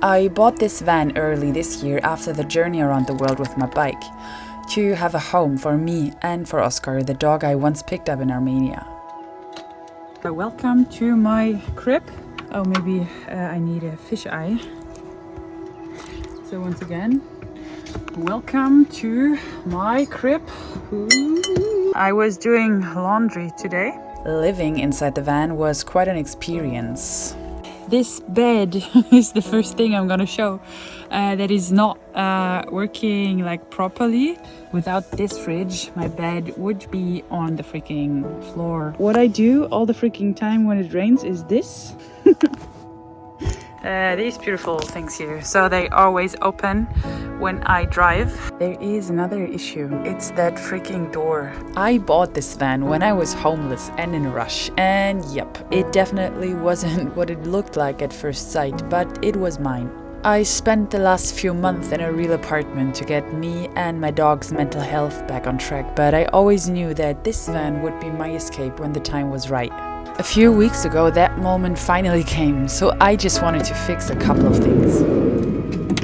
I bought this van early this year after the journey around the world with my bike, to have a home for me and for Oscar, the dog I once picked up in Armenia. So welcome to my crib. Oh, maybe I need a fish eye. So once again, welcome to my crib. Ooh. I was doing laundry today. Living inside the van was quite an experience. This bed is the first thing I'm gonna show that is not working like properly. Without this fridge, my bed would be on the freaking floor. What I do all the freaking time when it rains is this. These beautiful things here. So they always open when I drive. There is another issue. It's that freaking door. I bought this van when I was homeless and in a rush. And yep, it definitely wasn't what it looked like at first sight, but it was mine. I spent the last few months in a real apartment to get me and my dog's mental health back on track, but I always knew that this van would be my escape when the time was right. A few weeks ago, that moment finally came, so I just wanted to fix a couple of things.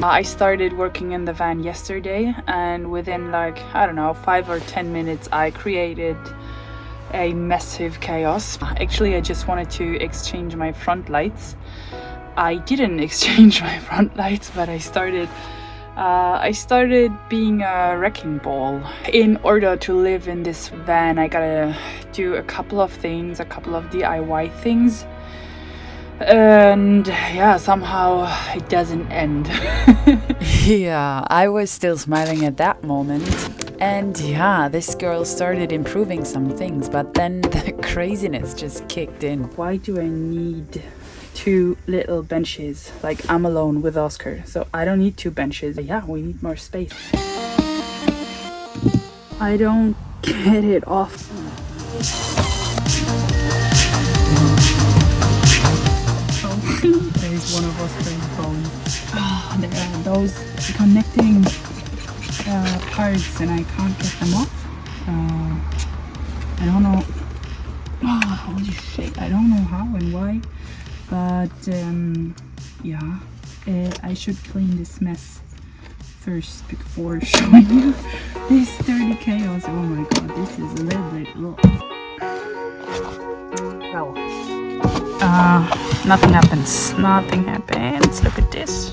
I started working in the van yesterday, and within 5 or 10 minutes I created a massive chaos. Actually, I just wanted to exchange my front lights. I didn't exchange my front lights, but I started being a wrecking ball. In order to live in this van, I gotta do a couple of things, a couple of DIY things. And yeah, somehow it doesn't end. Yeah, I was still smiling at that moment. And yeah, this girl started improving some things, but then the craziness just kicked in. Why do I need 2 little benches? Like, I'm alone with Oscar, so I don't need 2 benches. But yeah, we need more space. I don't get it off. There's one of Oscar's bones. Oh, there are those connecting parts and I can't get them off. I don't know. Oh, holy shit, I don't know how and why. But yeah, I should clean this mess first before showing you this dirty chaos. Oh my god, this is a little bit well, nothing happens. Nothing happens. Look at this.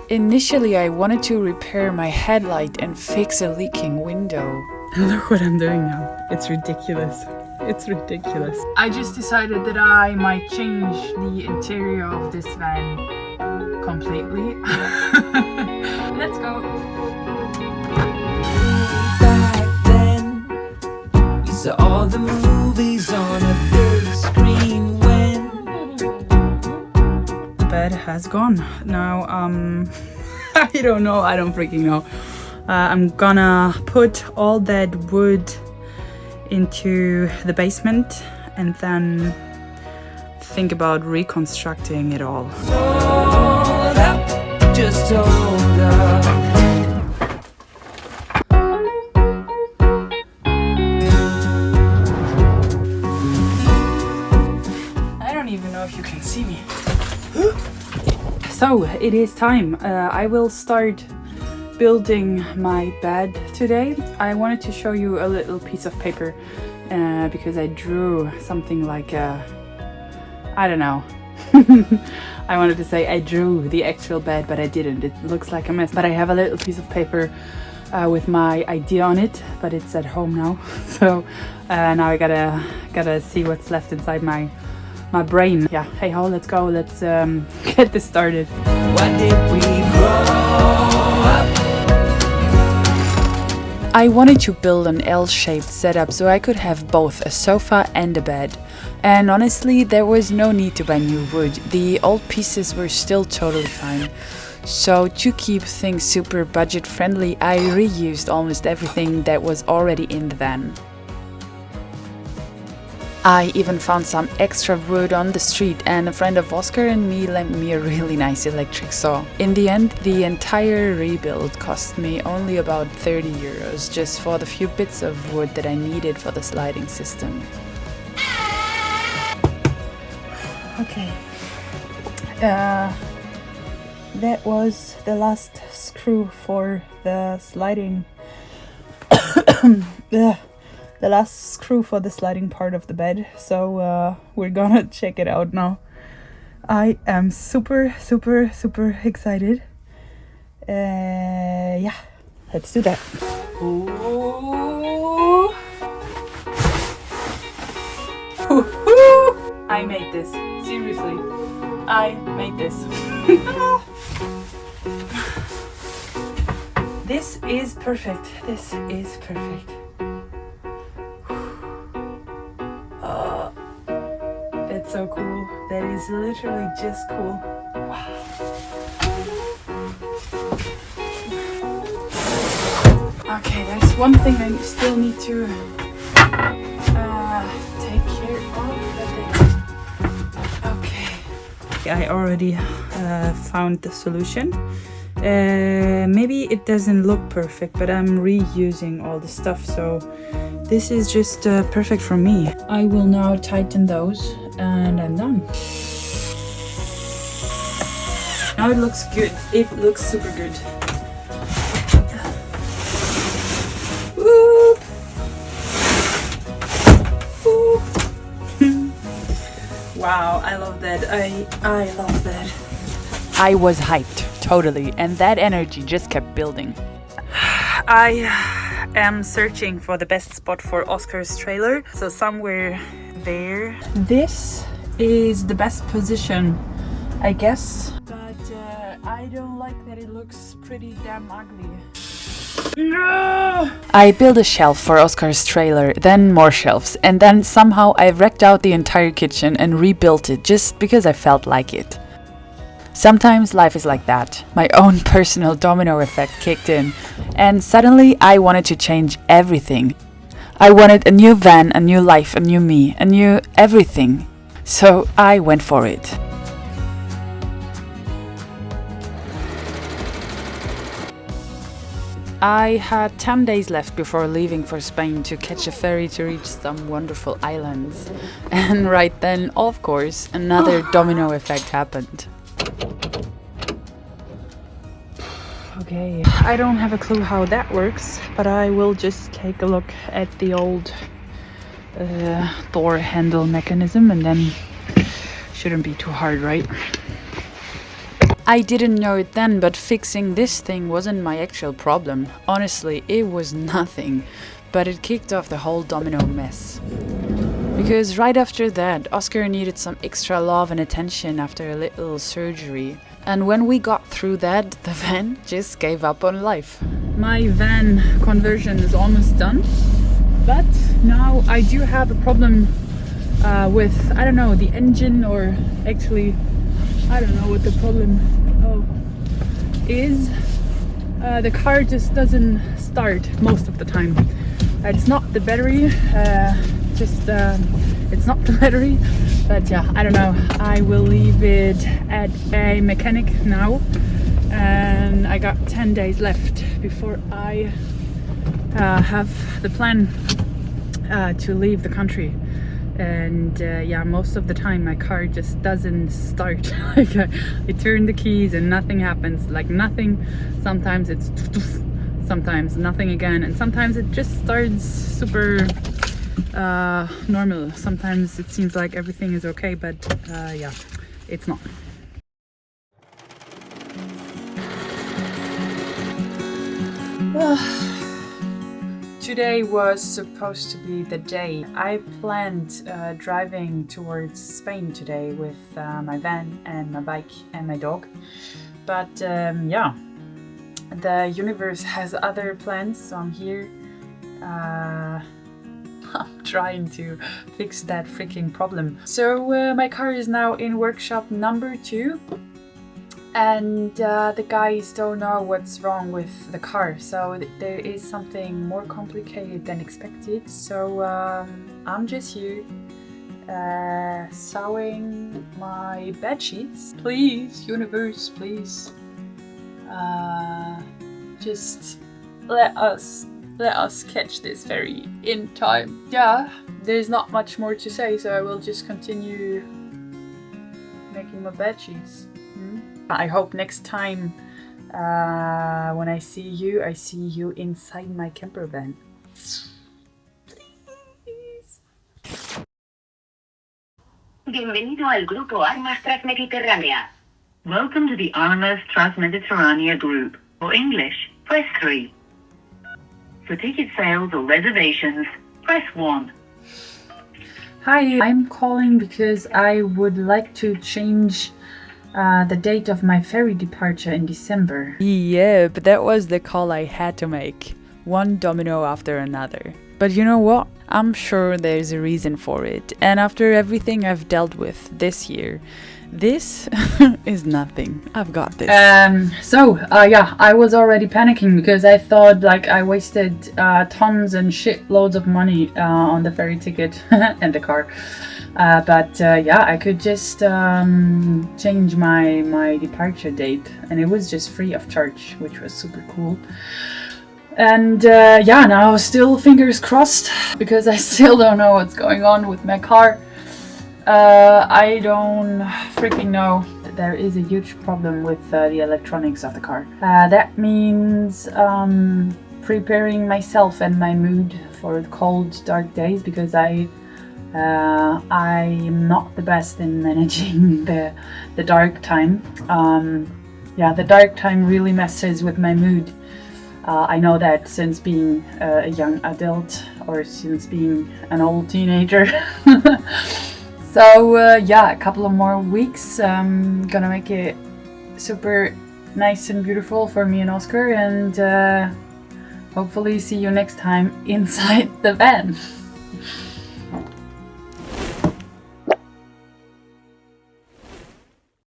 Initially, I wanted to repair my headlight and fix a leaking window. Look what I'm doing now. It's ridiculous. It's ridiculous. I just decided that I might change the interior of this van completely. Let's go. Back then, you saw all the movies on a big screen when the bed has gone. Now, I don't know. I don't freaking know. I'm gonna put all that wood into the basement and then think about reconstructing it all. Hold up, just hold up. I don't even know if you can see me. So it is time. I will start building my bed today. I wanted to show you a little piece of paper because I drew something like I don't know. I wanted to say I drew the actual bed, but I didn't. It looks like a mess. But I have a little piece of paper with my idea on it, but it's at home now. So now I gotta see what's left inside my brain. Yeah, hey ho, let's go. Let's get this started. Why did we grow up? I wanted to build an L-shaped setup so I could have both a sofa and a bed. And honestly, there was no need to buy new wood. The old pieces were still totally fine. So to keep things super budget friendly, I reused almost everything that was already in the van. I even found some extra wood on the street, and a friend of Oscar and me lent me a really nice electric saw. In the end, the entire rebuild cost me only about 30 euros just for the few bits of wood that I needed for the sliding system. Okay. That was the last screw for the sliding. the last screw for the sliding part of the bed. So we're gonna check it out now. I am super excited. Yeah, let's do that. Ooh. I made this. Seriously, I made this. This is perfect. This is perfect. That's so cool. That is literally just cool. Wow. Okay, there's one thing I still need to take care of. Okay. I already found the solution. Maybe it doesn't look perfect, but I'm reusing all the stuff, so this is just perfect for me. I will now tighten those and I'm done. Now it looks good. It looks super good. Whoop. Whoop. Wow, I love that. I love that. I was hyped, totally, and that energy just kept building. I am searching for the best spot for Oscar's trailer, so somewhere there. This is the best position, I guess, but I don't like that it looks pretty damn ugly. No! I built a shelf for Oscar's trailer, then more shelves, and then somehow I wrecked out the entire kitchen and rebuilt it just because I felt like it. Sometimes life is like that. My own personal domino effect kicked in, and suddenly I wanted to change everything. I wanted a new van, a new life, a new me, a new everything. So I went for it. I had 10 days left before leaving for Spain to catch a ferry to reach some wonderful islands. And right then, of course, another domino effect happened. Okay, I don't have a clue how that works, but I will just take a look at the old door handle mechanism and then shouldn't be too hard, right? I didn't know it then, but fixing this thing wasn't my actual problem. Honestly, it was nothing, but it kicked off the whole domino mess. Because right after that, Oscar needed some extra love and attention after a little surgery. And when we got through that, the van just gave up on life. My van conversion is almost done, but now I do have a problem with, I don't know, the engine, or actually, I don't know what the problem is. The car just doesn't start most of the time. It's not the battery, it's not the battery, but yeah, I don't know. I will leave it at a mechanic now, and I got 10 days left before I have the plan to leave the country. And yeah, most of the time my car just doesn't start. Like I turn the keys and nothing happens, like nothing. Sometimes it's sometimes nothing again, and sometimes it just starts super normal. Sometimes it seems like everything is okay, but yeah, it's not. Today was supposed to be the day. I planned driving towards Spain today with my van and my bike and my dog, but yeah, the universe has other plans, so I'm here I'm trying to fix that freaking problem. So my car is now in workshop number 2, and the guys don't know what's wrong with the car, so there is something more complicated than expected. So I'm just here sewing my bed sheets. Please, universe, please, just let us catch this ferry in time. Yeah, there's not much more to say, so I will just continue my bed sheets. I hope next time when I see you inside my camper van. Please. Bienvenido al grupo Armas Transmediterránea. Welcome to the Armas Transmediterránea group. For English, press 3. For ticket sales or reservations, press 1. Hi, I'm calling because I would like to change the date of my ferry departure in December. Yeah, but that was the call I had to make. One domino after another. But you know what? I'm sure there's a reason for it. And after everything I've dealt with this year, this is nothing. I've got this. Yeah, I was already panicking because I thought like I wasted tons and shitloads of money on the ferry ticket and the car. But I could just change my departure date, and it was just free of charge, which was super cool. And now still fingers crossed because I still don't know what's going on with my car. I don't freaking know. There is a huge problem with the electronics of the car. That means preparing myself and my mood for cold, dark days because I am not the best in managing the dark time. The dark time really messes with my mood. I know that since being a young adult or since being an old teenager. So a couple of more weeks. Gonna make it super nice and beautiful for me and Oscar, and hopefully see you next time inside the van.